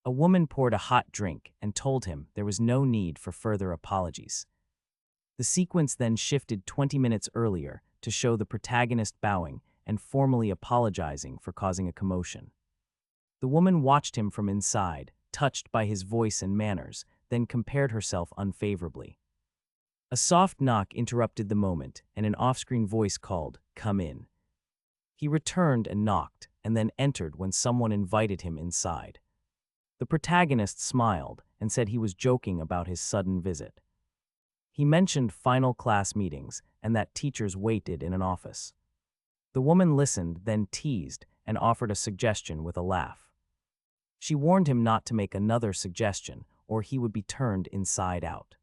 A woman poured a hot drink and told him there was no need for further apologies. The sequence then shifted 20 minutes earlier to show the protagonist bowing and formally apologizing for causing a commotion. The woman watched him from inside, touched by his voice and manners, then compared herself unfavorably. A soft knock interrupted the moment, and an off-screen voice called, "Come in." He returned and knocked, and then entered when someone invited him inside. The protagonist smiled and said he was joking about his sudden visit. He mentioned final class meetings and that teachers waited in an office. The woman listened, then teased and offered a suggestion with a laugh. She warned him not to make another suggestion, or he would be turned inside out.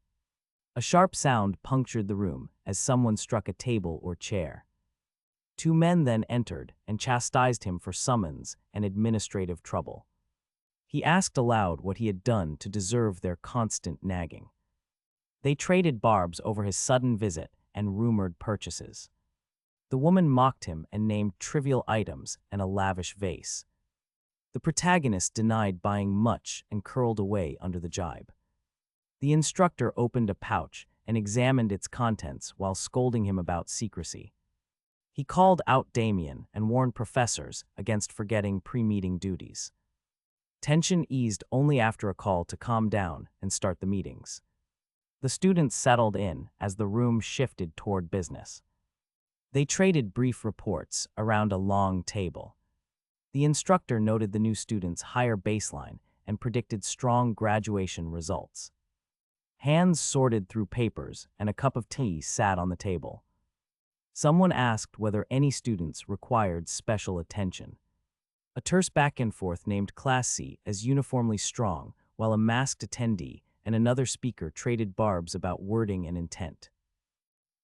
A sharp sound punctured the room as someone struck a table or chair. Two men then entered and chastised him for summons and administrative trouble. He asked aloud what he had done to deserve their constant nagging. They traded barbs over his sudden visit and rumored purchases. The woman mocked him and named trivial items and a lavish vase. The protagonist denied buying much and curled away under the jibe. The instructor opened a pouch and examined its contents while scolding him about secrecy. He called out Damien and warned professors against forgetting pre-meeting duties. Tension eased only after a call to calm down and start the meetings. The students settled in as the room shifted toward business. They traded brief reports around a long table. The instructor noted the new student's higher baseline and predicted strong graduation results. Hands sorted through papers and a cup of tea sat on the table. Someone asked whether any students required special attention. A terse back and forth named Class C as uniformly strong, while a masked attendee and another speaker traded barbs about wording and intent.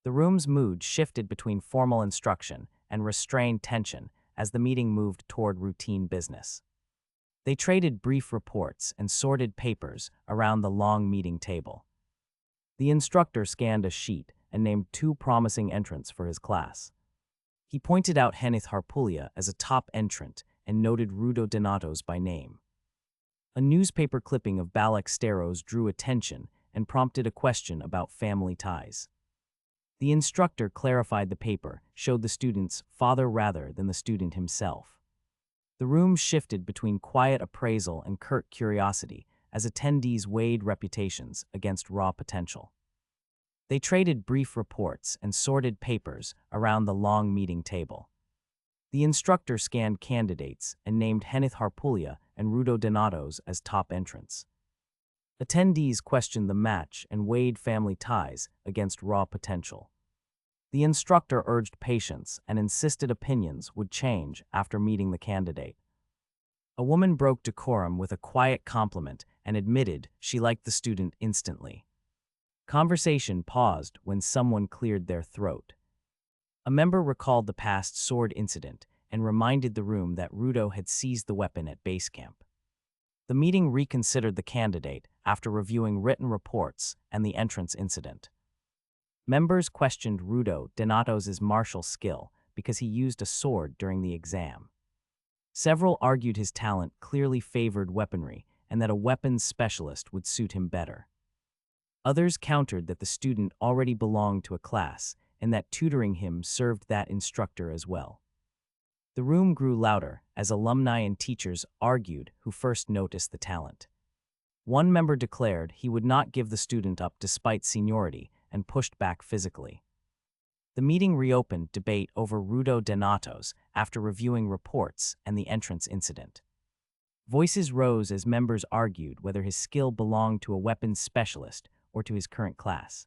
The room's mood shifted between formal instruction and restrained tension as the meeting moved toward routine business. They traded brief reports and sorted papers around the long meeting table. The instructor scanned a sheet and named two promising entrants for his class. He pointed out Henith Harpulia as a top entrant and noted Rudo Donatos by name. A newspaper clipping of Balak Steros drew attention and prompted a question about family ties. The instructor clarified the paper, showed the student's father rather than the student himself. The room shifted between quiet appraisal and curt curiosity as attendees weighed reputations against raw potential. They traded brief reports and sorted papers around the long meeting table. The instructor scanned candidates and named Henith Harpulia and Rudo Donatos as top entrants. Attendees questioned the match and weighed family ties against raw potential. The instructor urged patience and insisted opinions would change after meeting the candidate. A woman broke decorum with a quiet compliment and admitted she liked the student instantly. Conversation paused when someone cleared their throat. A member recalled the past sword incident and reminded the room that Rudo had seized the weapon at base camp. The meeting reconsidered the candidate after reviewing written reports and the entrance incident. Members questioned Rudo Donatos' martial skill because he used a sword during the exam. Several argued his talent clearly favored weaponry and that a weapons specialist would suit him better. Others countered that the student already belonged to a class and that tutoring him served that instructor as well. The room grew louder as alumni and teachers argued who first noticed the talent. One member declared he would not give the student up despite seniority and pushed back physically. The meeting reopened debate over Rudo Donatos after reviewing reports and the entrance incident. Voices rose as members argued whether his skill belonged to a weapons specialist or to his current class.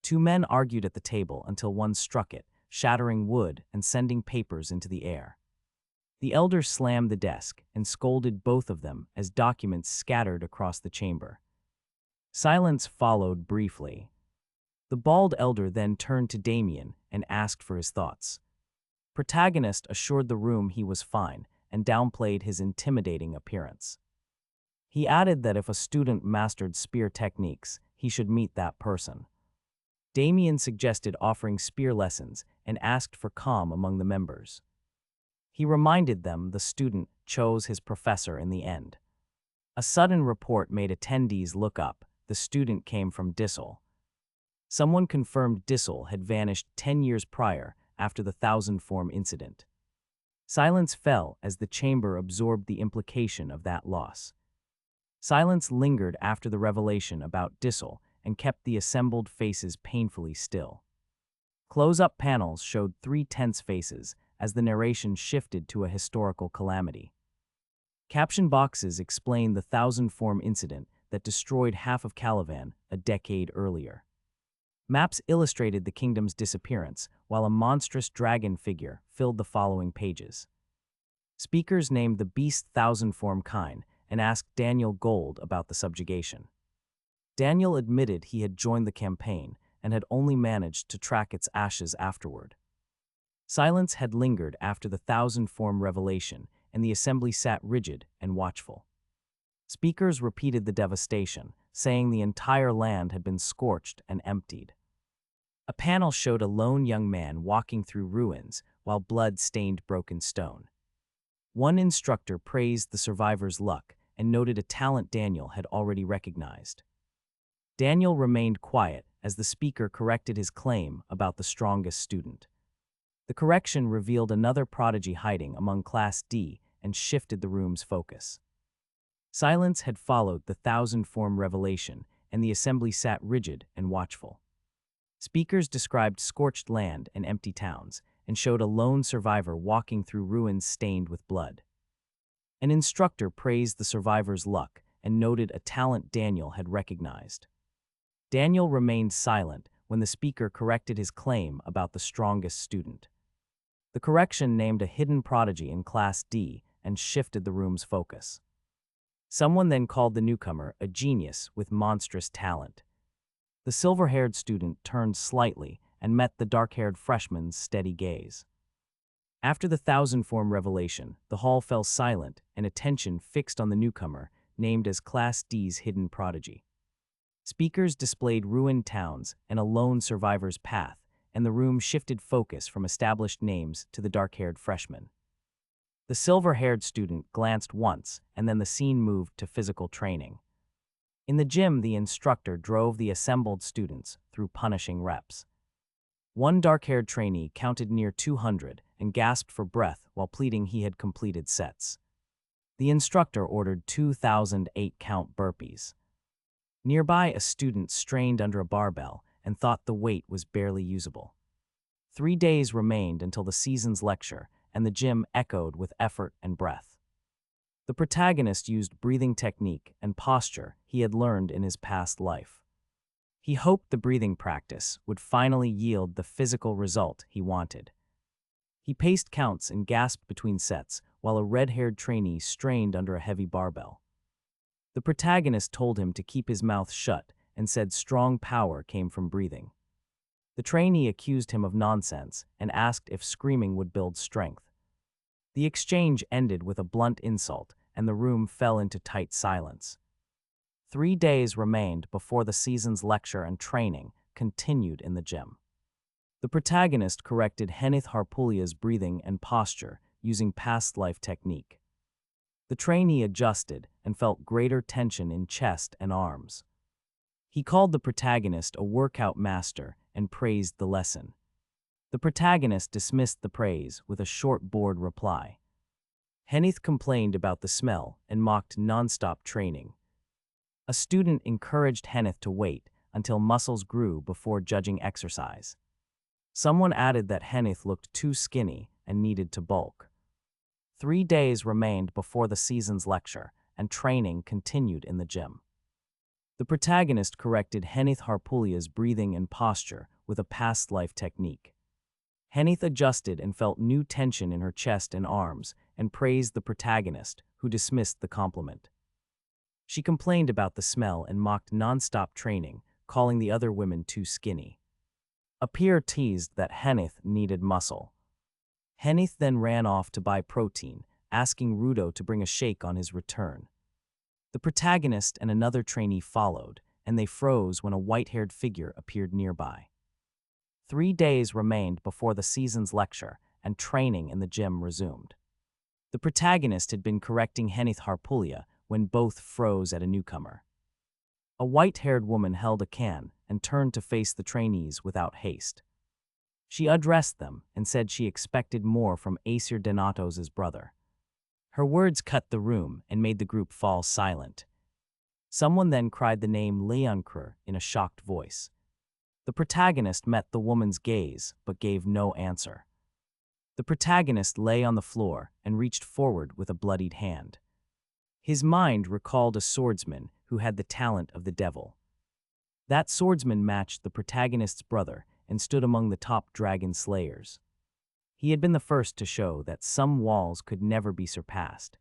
Two men argued at the table until one struck it, shattering wood and sending papers into the air. The elder slammed the desk and scolded both of them as documents scattered across the chamber. Silence followed briefly. The bald elder then turned to Damien and asked for his thoughts. Protagonist assured the room he was fine and downplayed his intimidating appearance. He added that if a student mastered spear techniques, he should meet that person. Damien suggested offering spear lessons and asked for calm among the members. He reminded them the student chose his professor in the end. A sudden report made attendees look up. The student came from Dissel. Someone confirmed Dissel had vanished 10 years prior after the Thousand Form incident. Silence fell as the chamber absorbed the implication of that loss. Silence lingered after the revelation about Dissel and kept the assembled faces painfully still. Close-up panels showed three tense faces as the narration shifted to a historical calamity. Caption boxes explained the Thousand Form incident that destroyed half of Calavan a decade earlier. Maps illustrated the kingdom's disappearance, while a monstrous dragon figure filled the following pages. Speakers named the beast Thousand Form Kine and asked Daniel Gold about the subjugation. Daniel admitted he had joined the campaign and had only managed to track its ashes afterward. Silence had lingered after the Thousand Form revelation, and the assembly sat rigid and watchful. Speakers repeated the devastation, saying the entire land had been scorched and emptied. A panel showed a lone young man walking through ruins while blood stained broken stone. One instructor praised the survivor's luck and noted a talent Daniel had already recognized. Daniel remained quiet as the speaker corrected his claim about the strongest student. The correction revealed another prodigy hiding among Class D and shifted the room's focus. Silence had followed the Thousand Form revelation, and the assembly sat rigid and watchful. Speakers described scorched land and empty towns, and showed a lone survivor walking through ruins stained with blood. An instructor praised the survivor's luck and noted a talent Daniel had recognized. Daniel remained silent when the speaker corrected his claim about the strongest student. The correction named a hidden prodigy in Class D and shifted the room's focus. Someone then called the newcomer a genius with monstrous talent. The silver-haired student turned slightly and met the dark-haired freshman's steady gaze. After the Thousand Form revelation, the hall fell silent and attention fixed on the newcomer, named as Class D's hidden prodigy. Speakers displayed ruined towns and a lone survivor's path, and the room shifted focus from established names to the dark-haired freshman. The silver-haired student glanced once, and then the scene moved to physical training. In the gym, the instructor drove the assembled students through punishing reps. One dark-haired trainee counted near 200 and gasped for breath while pleading he had completed sets. The instructor ordered 2,008 count burpees. Nearby, a student strained under a barbell and thought the weight was barely usable. 3 days remained until the season's lecture, and the gym echoed with effort and breath. The protagonist used breathing technique and posture he had learned in his past life. He hoped the breathing practice would finally yield the physical result he wanted. He paced counts and gasped between sets while a red-haired trainee strained under a heavy barbell. The protagonist told him to keep his mouth shut and said strong power came from breathing. The trainee accused him of nonsense and asked if screaming would build strength. The exchange ended with a blunt insult, and the room fell into tight silence. 3 days remained before the season's lecture, and training continued in the gym. The protagonist corrected Henith Harpulia's breathing and posture using past life technique. The trainee adjusted and felt greater tension in chest and arms. He called the protagonist a workout master and praised the lesson. The protagonist dismissed the praise with a short, bored reply. Henith complained about the smell and mocked nonstop training. A student encouraged Henith to wait until muscles grew before judging exercise. Someone added that Henith looked too skinny and needed to bulk. 3 days remained before the season's lecture, and training continued in the gym. The protagonist corrected Henith Harpulia's breathing and posture with a past life technique. Henith adjusted and felt new tension in her chest and arms and praised the protagonist, who dismissed the compliment. She complained about the smell and mocked nonstop training, calling the other women too skinny. A peer teased that Henith needed muscle. Henith then ran off to buy protein, asking Rudo to bring a shake on his return. The protagonist and another trainee followed, and they froze when a white-haired figure appeared nearby. 3 days remained before the season's lecture, and training in the gym resumed. The protagonist had been correcting Henith Harpulia when both froze at a newcomer. A white-haired woman held a can and turned to face the trainees without haste. She addressed them and said she expected more from Aesir Donatos' brother. Her words cut the room and made the group fall silent. Someone then cried the name Leonkr in a shocked voice. The protagonist met the woman's gaze but gave no answer. The protagonist lay on the floor and reached forward with a bloodied hand. His mind recalled a swordsman who had the talent of the devil. That swordsman matched the protagonist's brother and stood among the top dragon slayers. He had been the first to show that some walls could never be surpassed.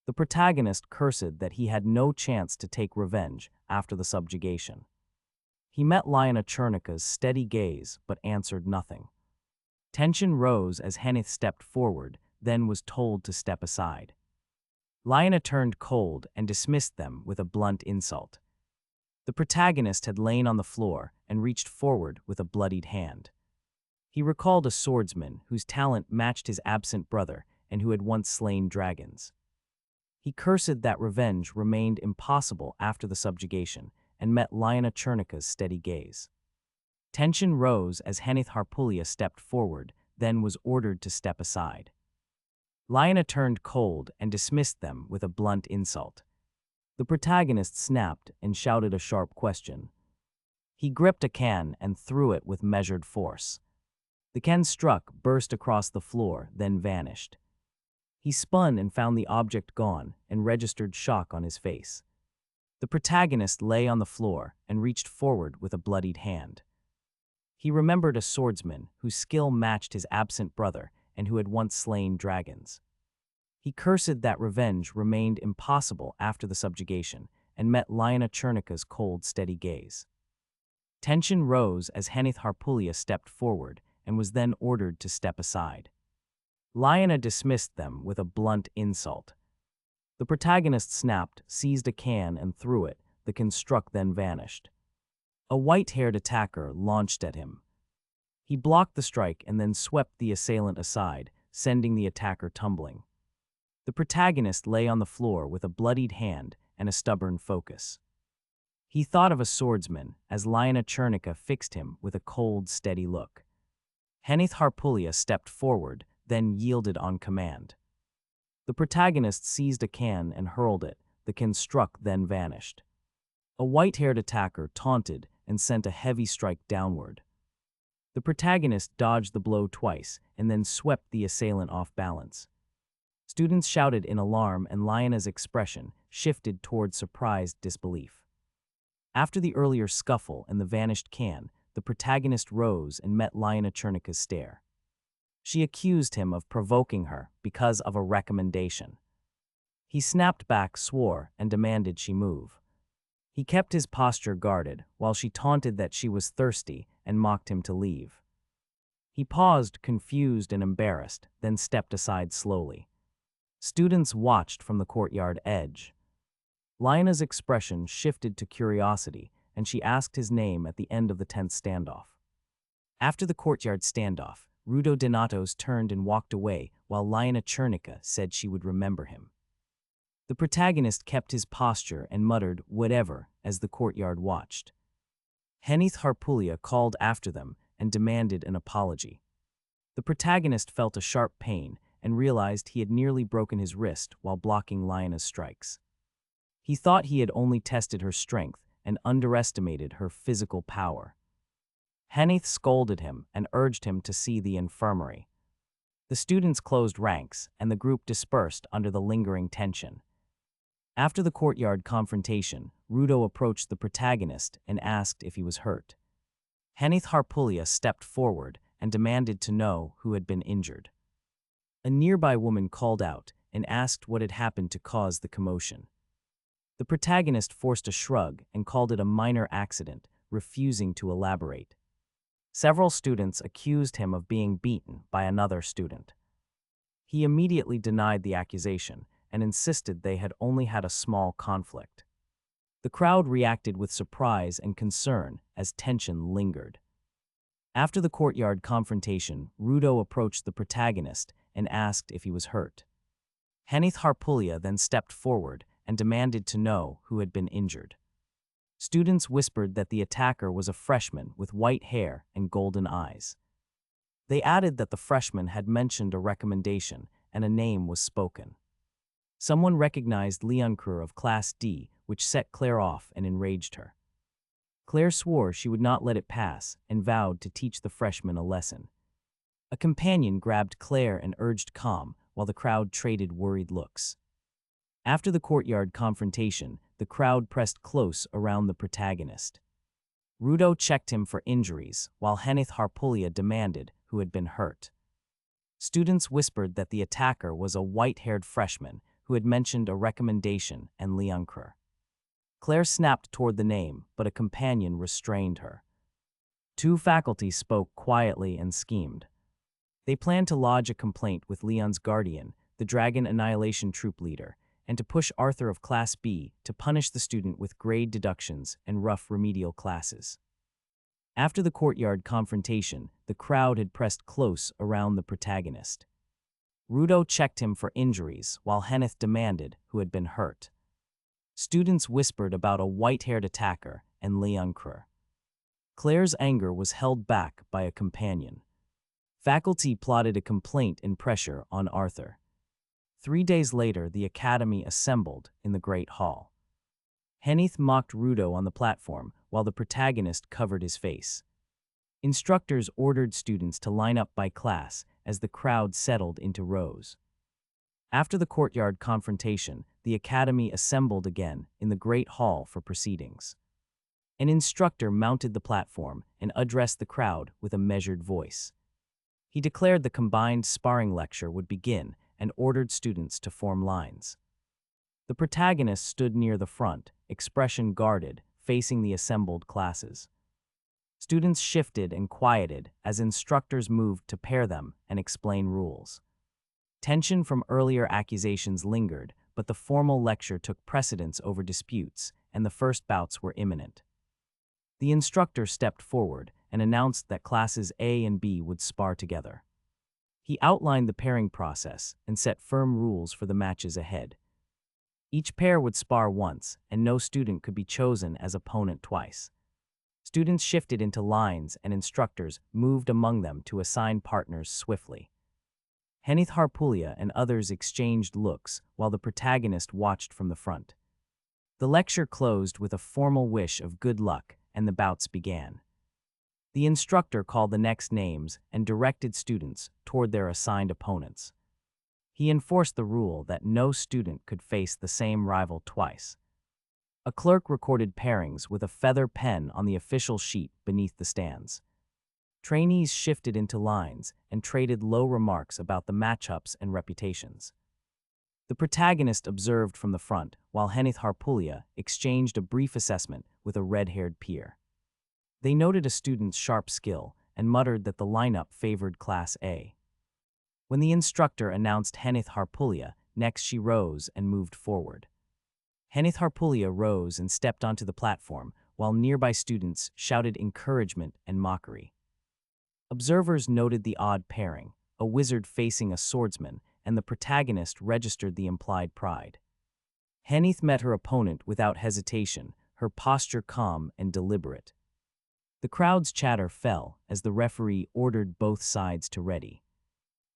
The protagonist cursed that he had no chance to take revenge after the subjugation. He met Liana Chernika's steady gaze but answered nothing. Tension rose as Henith stepped forward, then was told to step aside. Liana turned cold and dismissed them with a blunt insult. The protagonist had lain on the floor and reached forward with a bloodied hand. He recalled a swordsman whose talent matched his absent brother and who had once slain dragons. He cursed that revenge remained impossible after the subjugation and met Liana Chernika's steady gaze. Tension rose as Henith Harpulia stepped forward, then was ordered to step aside. Liana turned cold and dismissed them with a blunt insult. The protagonist snapped and shouted a sharp question. He gripped a can and threw it with measured force. The can struck, burst across the floor, then vanished. He spun and found the object gone and registered shock on his face. The protagonist lay on the floor and reached forward with a bloodied hand. He remembered a swordsman whose skill matched his absent brother and who had once slain dragons. He cursed that revenge remained impossible after the subjugation and met Liana Chernika's cold, steady gaze. Tension rose as Henith Harpulia stepped forward and was then ordered to step aside. Liana dismissed them with a blunt insult. The protagonist snapped, seized a can and threw it. The can struck, then vanished. A white-haired attacker launched at him. He blocked the strike and then swept the assailant aside, sending the attacker tumbling. The protagonist lay on the floor with a bloodied hand and a stubborn focus. He thought of a swordsman as Liana Chernica fixed him with a cold, steady look. Henith Harpulia stepped forward, then yielded on command. The protagonist seized a can and hurled it. The can struck, then vanished. A white-haired attacker taunted and sent a heavy strike downward. The protagonist dodged the blow twice and then swept the assailant off balance. Students shouted in alarm and Liana's expression shifted toward surprised disbelief. After the earlier scuffle and the vanished can, the protagonist rose and met Liana Chernika's stare. She accused him of provoking her because of a recommendation. He snapped back, swore, and demanded she move. He kept his posture guarded while she taunted that she was thirsty and mocked him to leave. He paused, confused and embarrassed, then stepped aside slowly. Students watched from the courtyard edge. Liana's expression shifted to curiosity, and she asked his name at the end of the tense standoff. After the courtyard standoff, Rudo Donatos turned and walked away while Liana Chernica said she would remember him. The protagonist kept his posture and muttered whatever as the courtyard watched. Henith Harpulia called after them and demanded an apology. The protagonist felt a sharp pain and realized he had nearly broken his wrist while blocking Liana's strikes. He thought he had only tested her strength and underestimated her physical power. Henith scolded him and urged him to see the infirmary. The students closed ranks and the group dispersed under the lingering tension. After the courtyard confrontation, Rudo approached the protagonist and asked if he was hurt. Henith Harpulia stepped forward and demanded to know who had been injured. A nearby woman called out and asked what had happened to cause the commotion. The protagonist forced a shrug and called it a minor accident, refusing to elaborate. Several students accused him of being beaten by another student. He immediately denied the accusation and insisted they had only had a small conflict. The crowd reacted with surprise and concern as tension lingered. After the courtyard confrontation, Rudo approached the protagonist and asked if he was hurt. Henith Harpulia then stepped forward and demanded to know who had been injured. Students whispered that the attacker was a freshman with white hair and golden eyes. They added that the freshman had mentioned a recommendation and a name was spoken. Someone recognized Leoncoeur of Class D, which set Claire off and enraged her. Claire swore she would not let it pass and vowed to teach the freshman a lesson. A companion grabbed Claire and urged calm, while the crowd traded worried looks. After the courtyard confrontation, the crowd pressed close around the protagonist. Rudo checked him for injuries, while Henith Harpulia demanded who had been hurt. Students whispered that the attacker was a white-haired freshman who had mentioned a recommendation and Leoncoeur. Claire snapped toward the name, but a companion restrained her. Two faculty spoke quietly and schemed. They planned to lodge a complaint with Leon's guardian, the Dragon Annihilation Troop leader, and to push Arthur of Class B to punish the student with grade deductions and rough remedial classes. After the courtyard confrontation, the crowd had pressed close around the protagonist. Rudo checked him for injuries, while Henith demanded who had been hurt. Students whispered about a white-haired attacker and Leoncoeur. Claire's anger was held back by a companion. Faculty plotted a complaint and pressure on Arthur. 3 days later, the academy assembled in the Great Hall. Henith mocked Rudo on the platform, while the protagonist covered his face. Instructors ordered students to line up by class as the crowd settled into rows. After the courtyard confrontation, the academy assembled again in the Great Hall for proceedings. An instructor mounted the platform and addressed the crowd with a measured voice. He declared the combined sparring lecture would begin and ordered students to form lines. The protagonist stood near the front, expression guarded, facing the assembled classes. Students shifted and quieted as instructors moved to pair them and explain rules. Tension from earlier accusations lingered, but the formal lecture took precedence over disputes, and the first bouts were imminent. The instructor stepped forward and announced that classes A and B would spar together. He outlined the pairing process and set firm rules for the matches ahead. Each pair would spar once, and no student could be chosen as opponent twice. Students shifted into lines, and instructors moved among them to assign partners swiftly. Henith Harpulia and others exchanged looks while the protagonist watched from the front. The lecture closed with a formal wish of good luck, and the bouts began. The instructor called the next names and directed students toward their assigned opponents. He enforced the rule that no student could face the same rival twice. A clerk recorded pairings with a feather pen on the official sheet beneath the stands. Trainees shifted into lines and traded low remarks about the matchups and reputations. The protagonist observed from the front, while Henith Harpulia exchanged a brief assessment with a red-haired peer. They noted a student's sharp skill and muttered that the lineup favored Class A. When the instructor announced Henith Harpulia, next she rose and moved forward. Henith Harpulia rose and stepped onto the platform, while nearby students shouted encouragement and mockery. Observers noted the odd pairing, a wizard facing a swordsman, and the protagonist registered the implied pride. Henith met her opponent without hesitation, her posture calm and deliberate. The crowd's chatter fell as the referee ordered both sides to ready.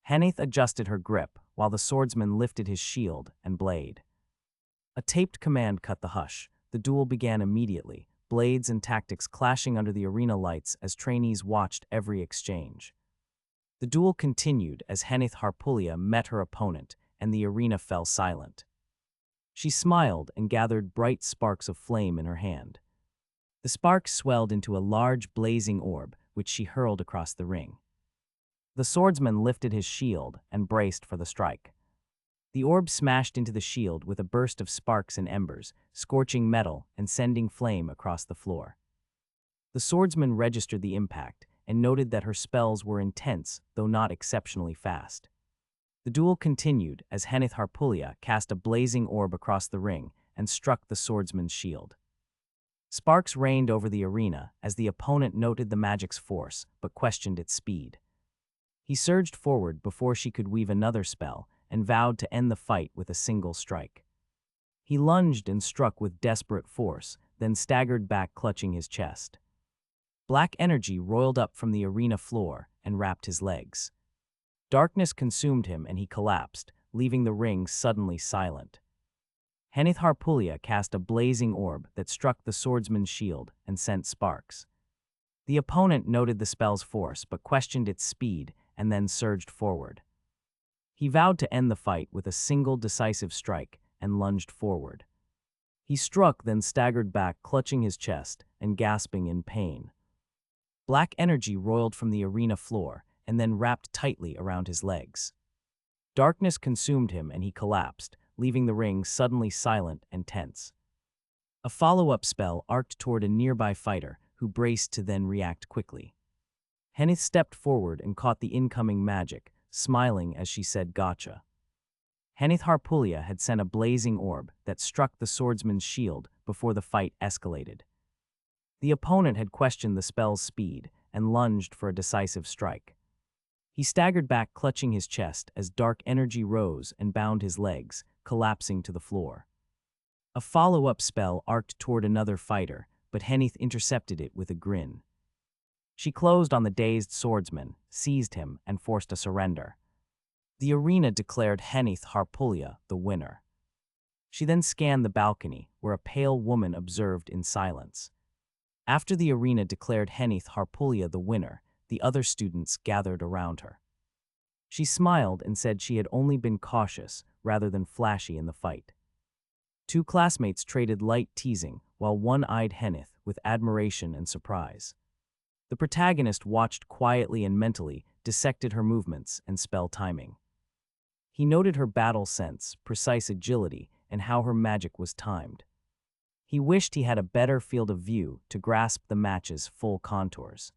Henith adjusted her grip, while the swordsman lifted his shield and blade. A taped command cut the hush. The duel began immediately, blades and tactics clashing under the arena lights as trainees watched every exchange. The duel continued as Henith Harpulia met her opponent, and the arena fell silent. She smiled and gathered bright sparks of flame in her hand. The sparks swelled into a large blazing orb, which she hurled across the ring. The swordsman lifted his shield and braced for the strike. The orb smashed into the shield with a burst of sparks and embers, scorching metal and sending flame across the floor. The swordsman registered the impact and noted that her spells were intense, though not exceptionally fast. The duel continued as Henith Harpulia cast a blazing orb across the ring and struck the swordsman's shield. Sparks rained over the arena as the opponent noted the magic's force but questioned its speed. He surged forward before she could weave another spell and vowed to end the fight with a single strike. He lunged and struck with desperate force, then staggered back clutching his chest. Black energy roiled up from the arena floor and wrapped his legs. Darkness consumed him and he collapsed, leaving the ring suddenly silent. Henith Harpulya cast a blazing orb that struck the swordsman's shield and sent sparks. The opponent noted the spell's force but questioned its speed and then surged forward. He vowed to end the fight with a single decisive strike and lunged forward. He struck, then staggered back, clutching his chest and gasping in pain. Black energy roiled from the arena floor and then wrapped tightly around his legs. Darkness consumed him and he collapsed, leaving the ring suddenly silent and tense. A follow-up spell arced toward a nearby fighter who braced to then react quickly. Henith stepped forward and caught the incoming magic, smiling as she said gotcha. Henith Harpulya had sent a blazing orb that struck the swordsman's shield before the fight escalated. The opponent had questioned the spell's speed and lunged for a decisive strike. He staggered back clutching his chest as dark energy rose and bound his legs, collapsing to the floor. A follow-up spell arced toward another fighter, but Henith intercepted it with a grin. She closed on the dazed swordsman, seized him, and forced a surrender. The arena declared Henith Harpulya the winner. She then scanned the balcony, where a pale woman observed in silence. After the arena declared Henith Harpulya the winner, the other students gathered around her. She smiled and said she had only been cautious rather than flashy in the fight. Two classmates traded light teasing, while one eyed Henith with admiration and surprise. The protagonist watched quietly and mentally dissected her movements and spell timing. He noted her battle sense, precise agility, and how her magic was timed. He wished he had a better field of view to grasp the match's full contours.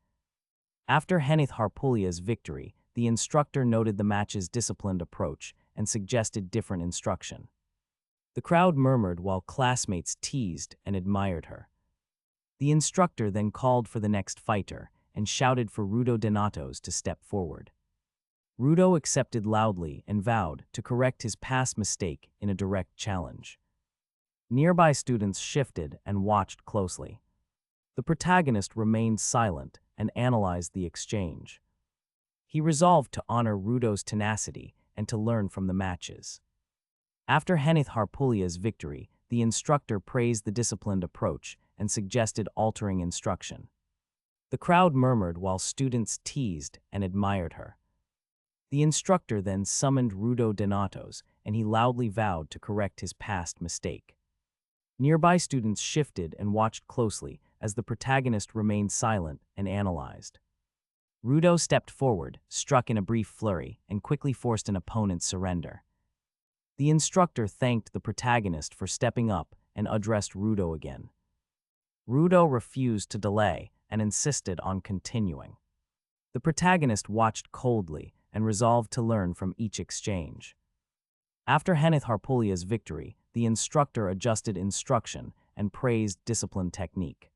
After Henith Harpulya's victory, the instructor noted the match's disciplined approach and suggested different instruction. The crowd murmured while classmates teased and admired her. The instructor then called for the next fighter and shouted for Rudo Donatos to step forward. Rudo accepted loudly and vowed to correct his past mistake in a direct challenge. Nearby students shifted and watched closely. The protagonist remained silent and analyzed the exchange. He resolved to honor Rudo's tenacity and to learn from the matches. After Henith Harpulya's victory, the instructor praised the disciplined approach and suggested altering instruction. The crowd murmured while students teased and admired her. The instructor then summoned Rudo Donatos, and he loudly vowed to correct his past mistake. Nearby students shifted and watched closely as the protagonist remained silent and analyzed. Rudo stepped forward, struck in a brief flurry, and quickly forced an opponent's surrender. The instructor thanked the protagonist for stepping up and addressed Rudo again. Rudo refused to delay and insisted on continuing. The protagonist watched coldly and resolved to learn from each exchange. After Henith Harpulya's victory, the instructor adjusted instruction and praised disciplined technique.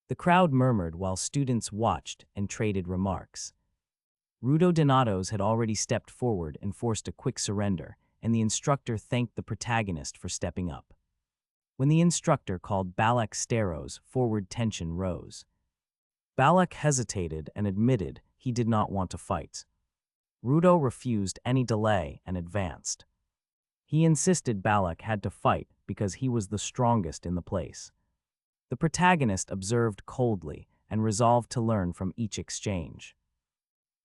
The crowd murmured while students watched and traded remarks. Rudo Donatos had already stepped forward and forced a quick surrender, and the instructor thanked the protagonist for stepping up. When the instructor called Balak Steros forward, tension rose. Balak hesitated and admitted he did not want to fight. Rudo refused any delay and advanced. He insisted Balak had to fight because he was the strongest in the place. The protagonist observed coldly and resolved to learn from each exchange.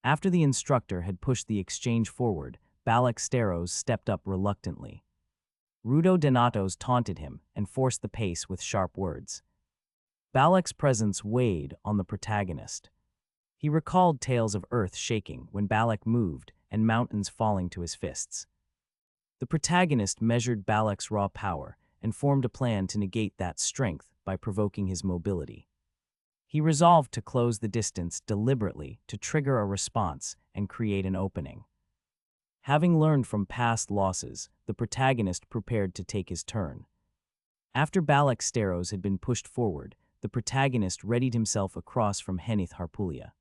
After the instructor had pushed the exchange forward, Balak Steros stepped up reluctantly. Rudo Donatos taunted him and forced the pace with sharp words. Balak's presence weighed on the protagonist. He recalled tales of earth shaking when Balak moved and mountains falling to his fists. The protagonist measured Balak's raw power and formed a plan to negate that strength by provoking his mobility. He resolved to close the distance deliberately to trigger a response and create an opening. Having learned from past losses, the protagonist prepared to take his turn. After Balak Steros had been pushed forward, the protagonist readied himself across from Henith Harpulya.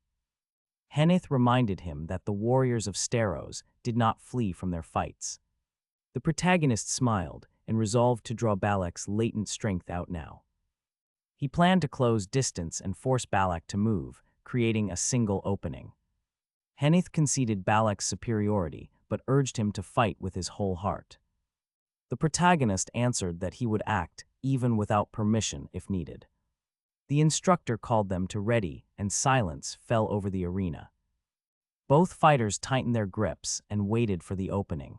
Henith reminded him that the warriors of Steros did not flee from their fights. The protagonist smiled, and resolved to draw Balak's latent strength out now. He planned to close distance and force Balak to move, creating a single opening. Henith conceded Balak's superiority, but urged him to fight with his whole heart. The protagonist answered that he would act, even without permission if needed. The instructor called them to ready, and silence fell over the arena. Both fighters tightened their grips and waited for the opening.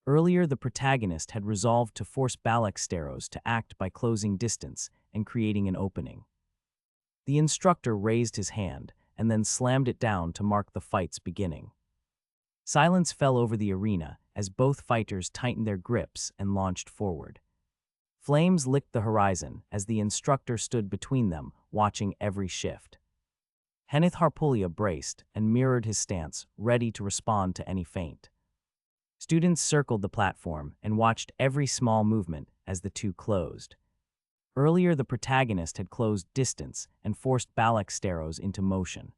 Earlier, the protagonist had resolved to force Balak's Steros to act by closing distance and creating an opening. The instructor raised his hand and then slammed it down to mark the fight's beginning. Silence fell over the arena as both fighters tightened their grips and launched forward. Flames licked the horizon as the instructor stood between them, watching every shift. Henith Harpulya braced and mirrored his stance, ready to respond to any feint. Students circled the platform and watched every small movement as the two closed. Earlier, the protagonist had closed distance and forced Balak's Steros into motion.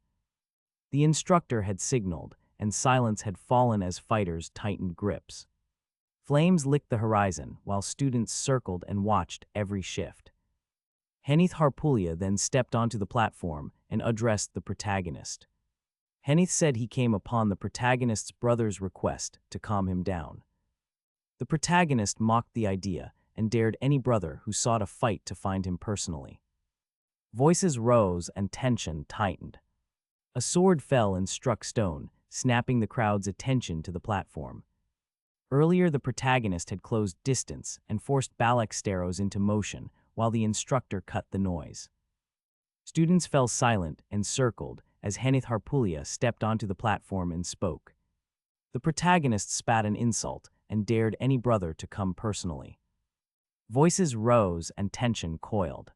The instructor had signaled, and silence had fallen as fighters tightened grips. Flames licked the horizon while students circled and watched every shift. Henith Harpulya then stepped onto the platform and addressed the protagonist. Henith said he came upon the protagonist's brother's request to calm him down. The protagonist mocked the idea and dared any brother who sought a fight to find him personally. Voices rose and tension tightened. A sword fell and struck stone, snapping the crowd's attention to the platform. Earlier, the protagonist had closed distance and forced Balak's Steros into motion while the instructor cut the noise. Students fell silent and circled as Henith Harpulya stepped onto the platform and spoke. The protagonist spat an insult and dared any brother to come personally. Voices rose and tension coiled.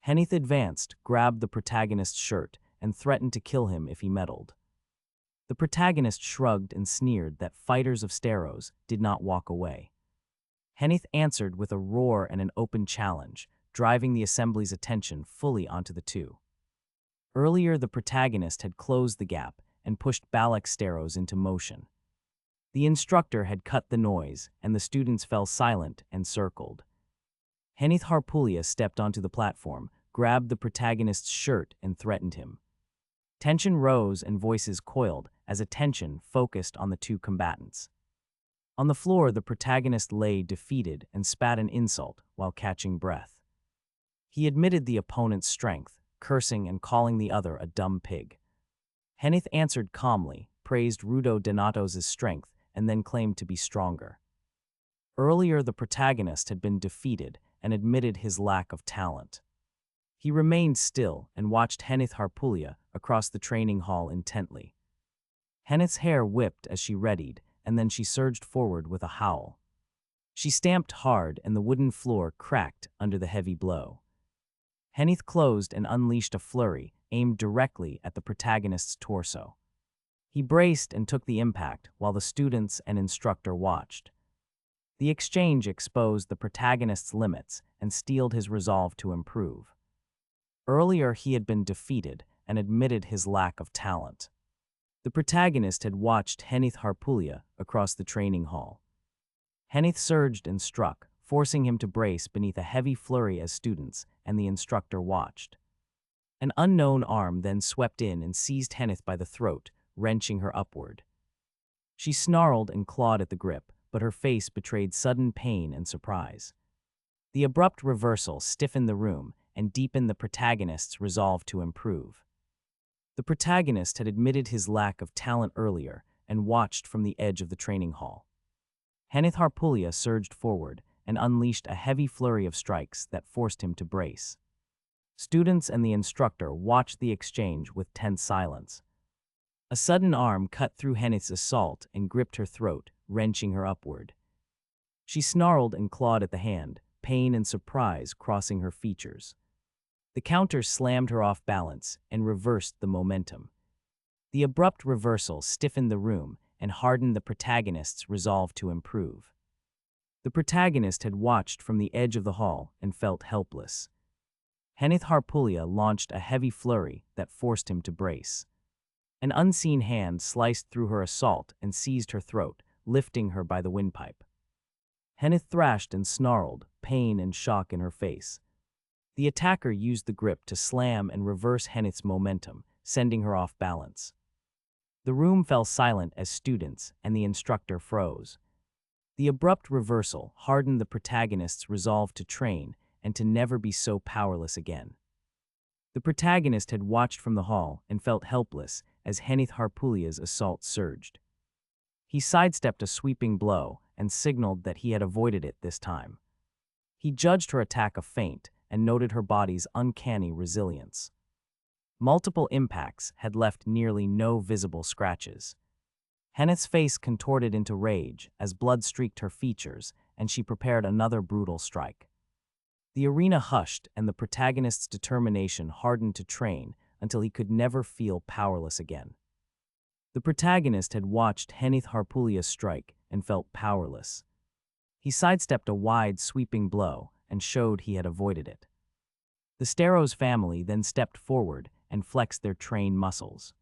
Henith advanced, grabbed the protagonist's shirt, and threatened to kill him if he meddled. The protagonist shrugged and sneered that fighters of Steros did not walk away. Henith answered with a roar and an open challenge, driving the assembly's attention fully onto the two. Earlier, the protagonist had closed the gap and pushed Balak's Steros into motion. The instructor had cut the noise, and the students fell silent and circled. Henith Harpulya stepped onto the platform, grabbed the protagonist's shirt, and threatened him. Tension rose and voices coiled as attention focused on the two combatants. On the floor, the protagonist lay defeated and spat an insult while catching breath. He admitted the opponent's strength, cursing and calling the other a dumb pig. Henith answered calmly, praised Rudo Donatos's strength, and then claimed to be stronger. Earlier, the protagonist had been defeated and admitted his lack of talent. He remained still and watched Henith Harpulya across the training hall intently. Henith's hair whipped as she readied, and then she surged forward with a howl. She stamped hard and the wooden floor cracked under the heavy blow. Henith closed and unleashed a flurry aimed directly at the protagonist's torso. He braced and took the impact while the students and instructor watched. The exchange exposed the protagonist's limits and steeled his resolve to improve. Earlier, he had been defeated and admitted his lack of talent. The protagonist had watched Henith Harpulya across the training hall. Henith surged and struck, forcing him to brace beneath a heavy flurry as students and the instructor watched. An unknown arm then swept in and seized Henith by the throat, wrenching her upward. She snarled and clawed at the grip, but her face betrayed sudden pain and surprise. The abrupt reversal stiffened the room and deepened the protagonist's resolve to improve. The protagonist had admitted his lack of talent earlier and watched from the edge of the training hall. Henith Harpulya surged forward and unleashed a heavy flurry of strikes that forced him to brace. Students and the instructor watched the exchange with tense silence. A sudden arm cut through Henith's assault and gripped her throat, wrenching her upward. She snarled and clawed at the hand, pain and surprise crossing her features. The counter slammed her off balance and reversed the momentum. The abrupt reversal stiffened the room and hardened the protagonist's resolve to improve. The protagonist had watched from the edge of the hall and felt helpless. Henith Harpulya launched a heavy flurry that forced him to brace. An unseen hand sliced through her assault and seized her throat, lifting her by the windpipe. Henneth thrashed and snarled, pain and shock in her face. The attacker used the grip to slam and reverse Henneth's momentum, sending her off balance. The room fell silent as students and the instructor froze. The abrupt reversal hardened the protagonist's resolve to train and to never be so powerless again. The protagonist had watched from the hall and felt helpless as Henneth Harpulia's assault surged. He sidestepped a sweeping blow and signaled that he had avoided it this time. He judged her attack a feint and noted her body's uncanny resilience. Multiple impacts had left nearly no visible scratches. Henneth's face contorted into rage as blood streaked her features, and she prepared another brutal strike. The arena hushed, and the protagonist's determination hardened to train until he could never feel powerless again. The protagonist had watched Henneth Harpulia strike and felt powerless. He sidestepped a wide, sweeping blow and showed he had avoided it. The Steros family then stepped forward and flexed their trained muscles.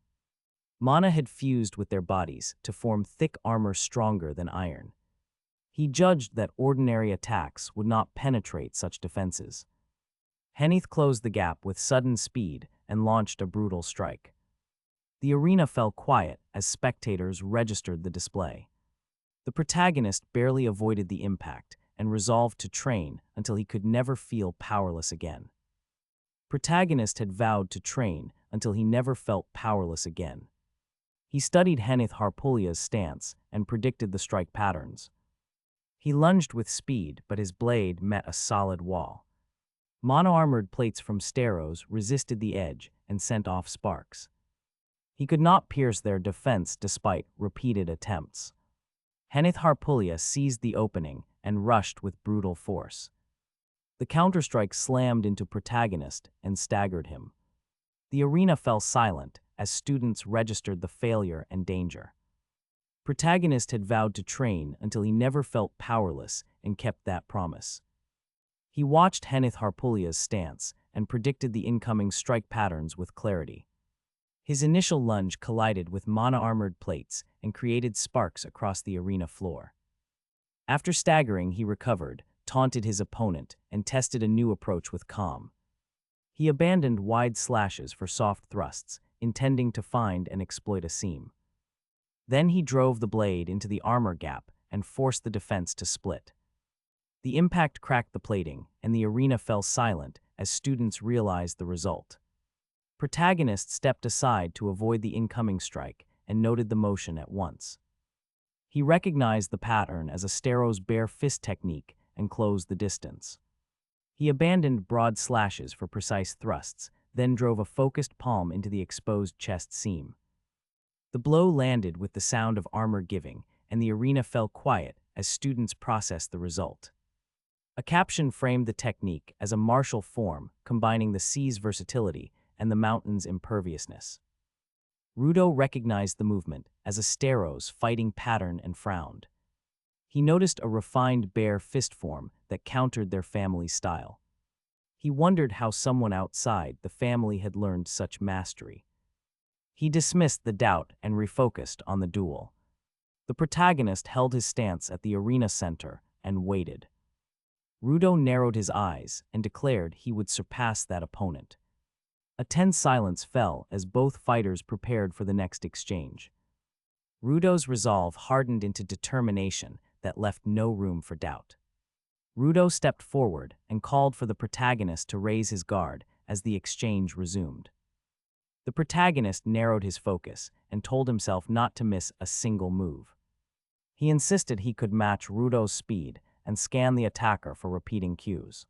Mana had fused with their bodies to form thick armor stronger than iron. He judged that ordinary attacks would not penetrate such defenses. Henneth closed the gap with sudden speed and launched a brutal strike. The arena fell quiet as spectators registered the display. The protagonist barely avoided the impact and resolved to train until he could never feel powerless again. Protagonist had vowed to train until he never felt powerless again. He studied Henneth Harpulia's stance and predicted the strike patterns. He lunged with speed, but his blade met a solid wall. Mono-armored plates from Steros resisted the edge and sent off sparks. He could not pierce their defense despite repeated attempts. Henneth Harpulia seized the opening and rushed with brutal force. The counterstrike slammed into protagonist and staggered him. The arena fell silent as students registered the failure and danger. Protagonist had vowed to train until he never felt powerless and kept that promise. He watched Henneth Harpulia's stance and predicted the incoming strike patterns with clarity. His initial lunge collided with mono-armored plates and created sparks across the arena floor. After staggering, he recovered, taunted his opponent, and tested a new approach with calm. He abandoned wide slashes for soft thrusts, intending to find and exploit a seam. Then he drove the blade into the armor gap and forced the defense to split. The impact cracked the plating, and the arena fell silent as students realized the result. Protagonist stepped aside to avoid the incoming strike and noted the motion at once. He recognized the pattern as a Steros bare fist technique and closed the distance. He abandoned broad slashes for precise thrusts, then drove a focused palm into the exposed chest seam. The blow landed with the sound of armor giving, and the arena fell quiet as students processed the result. A caption framed the technique as a martial form combining the sea's versatility and the mountain's imperviousness. Rudo recognized the movement as a Steros fighting pattern and frowned. He noticed a refined bare fist form that countered their family's style. He wondered how someone outside the family had learned such mastery. He dismissed the doubt and refocused on the duel. The protagonist held his stance at the arena center and waited. Rudo narrowed his eyes and declared he would surpass that opponent. A tense silence fell as both fighters prepared for the next exchange. Rudo's resolve hardened into determination that left no room for doubt. Rudo stepped forward and called for the protagonist to raise his guard as the exchange resumed. The protagonist narrowed his focus and told himself not to miss a single move. He insisted he could match Rudo's speed and scan the attacker for repeating cues.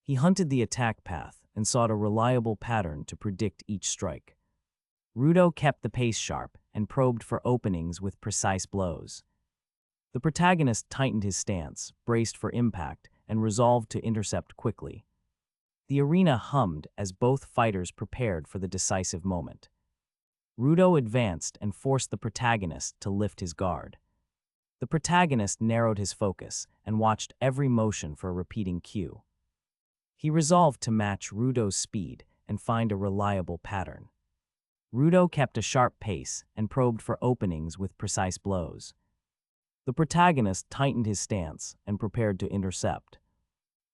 He hunted the attack path and sought a reliable pattern to predict each strike. Rudo kept the pace sharp and probed for openings with precise blows. The protagonist tightened his stance, braced for impact, and resolved to intercept quickly. The arena hummed as both fighters prepared for the decisive moment. Rudo advanced and forced the protagonist to lift his guard. The protagonist narrowed his focus and watched every motion for a repeating cue. He resolved to match Rudo's speed and find a reliable pattern. Rudo kept a sharp pace and probed for openings with precise blows. The protagonist tightened his stance and prepared to intercept.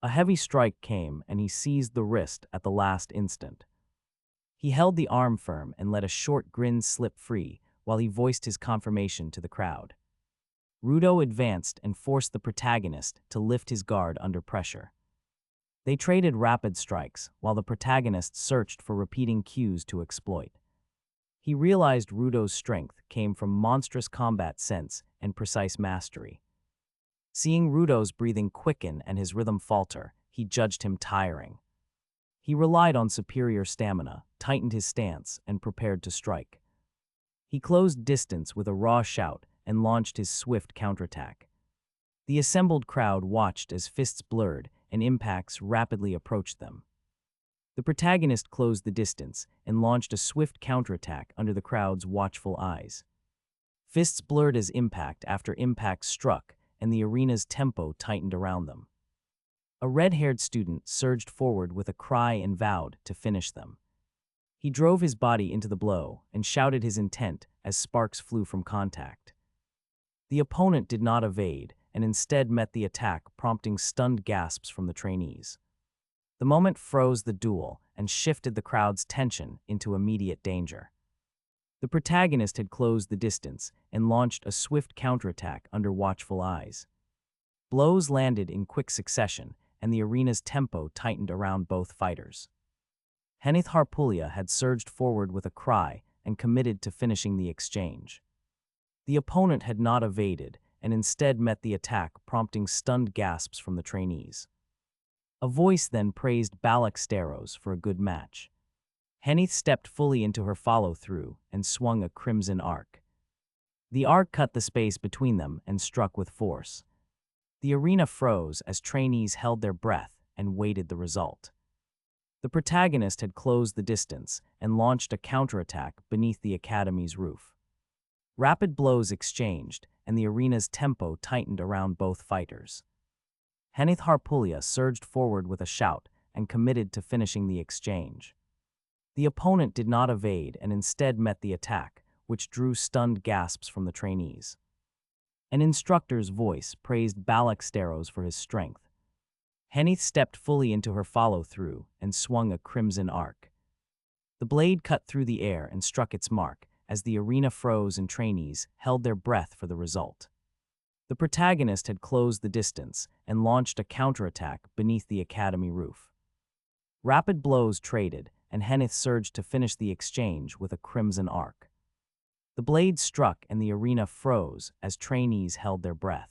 A heavy strike came and he seized the wrist at the last instant. He held the arm firm and let a short grin slip free while he voiced his confirmation to the crowd. Rudo advanced and forced the protagonist to lift his guard under pressure. They traded rapid strikes while the protagonist searched for repeating cues to exploit. He realized Rudo's strength came from monstrous combat sense and precise mastery. Seeing Rudo's breathing quicken and his rhythm falter, he judged him tiring. He relied on superior stamina, tightened his stance, and prepared to strike. He closed distance with a raw shout and launched his swift counterattack. The assembled crowd watched as fists blurred and impacts rapidly approached them. The protagonist closed the distance and launched a swift counterattack under the crowd's watchful eyes. Fists blurred as impact after impact struck, and the arena's tempo tightened around them. A red-haired student surged forward with a cry and vowed to finish them. He drove his body into the blow and shouted his intent as sparks flew from contact. The opponent did not evade and instead met the attack, prompting stunned gasps from the trainees. The moment froze the duel and shifted the crowd's tension into immediate danger. The protagonist had closed the distance and launched a swift counterattack under watchful eyes. Blows landed in quick succession, and the arena's tempo tightened around both fighters. Henith Harpulia had surged forward with a cry and committed to finishing the exchange. The opponent had not evaded and instead met the attack, prompting stunned gasps from the trainees. A voice then praised Balak Steros for a good match. Henith stepped fully into her follow-through and swung a crimson arc. The arc cut the space between them and struck with force. The arena froze as trainees held their breath and waited the result. The protagonist had closed the distance and launched a counterattack beneath the academy's roof. Rapid blows exchanged, and the arena's tempo tightened around both fighters. Henith Harpulia surged forward with a shout and committed to finishing the exchange. The opponent did not evade and instead met the attack, which drew stunned gasps from the trainees. An instructor's voice praised Balak Steros for his strength. Henith stepped fully into her follow-through and swung a crimson arc. The blade cut through the air and struck its mark as the arena froze and trainees held their breath for the result. The protagonist had closed the distance and launched a counterattack beneath the academy roof. Rapid blows traded, and Henith surged to finish the exchange with a crimson arc. The blade struck and the arena froze as trainees held their breath.